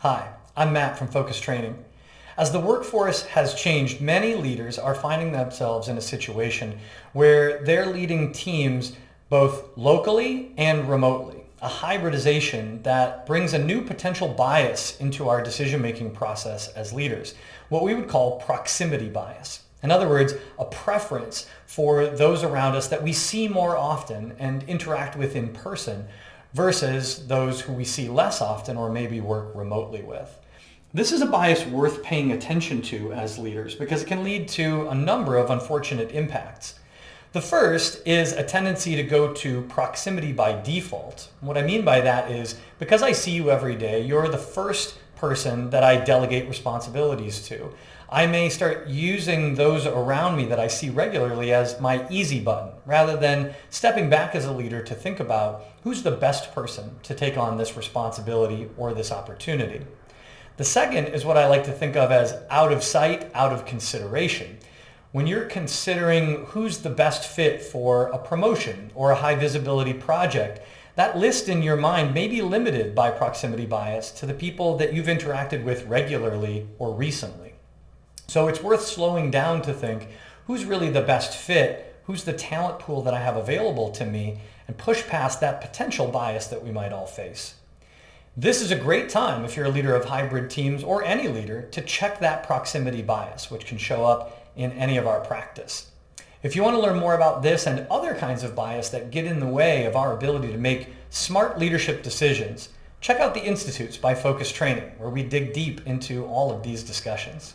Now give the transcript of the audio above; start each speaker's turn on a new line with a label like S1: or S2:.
S1: Hi, I'm Matt from Focus Training. As the workforce has changed, many leaders are finding themselves in a situation where they're leading teams both locally and remotely, a hybridization that brings a new potential bias into our decision-making process as leaders, what we would call proximity bias. In other words, a preference for those around us that we see more often and interact with in person versus those who we see less often or maybe work remotely with. This is a bias worth paying attention to as leaders because it can lead to a number of unfortunate impacts. The first is a tendency to go to proximity by default. What I mean by that is because I see you every day, you're the first person that I delegate responsibilities to. I may start using those around me that I see regularly as my easy button, rather than stepping back as a leader to think about who's the best person to take on this responsibility or this opportunity. The second is what I like to think of as out of sight, out of consideration. When you're considering who's the best fit for a promotion or a high visibility project, that list in your mind may be limited by proximity bias to the people that you've interacted with regularly or recently. So it's worth slowing down to think who's really the best fit, who's the talent pool that I have available to me, and push past that potential bias that we might all face. This is a great time if you're a leader of hybrid teams or any leader to check that proximity bias, which can show up in any of our practice. If you want to learn more about this and other kinds of bias that get in the way of our ability to make smart leadership decisions, check out the Institutes by Focus Training, where we dig deep into all of these discussions.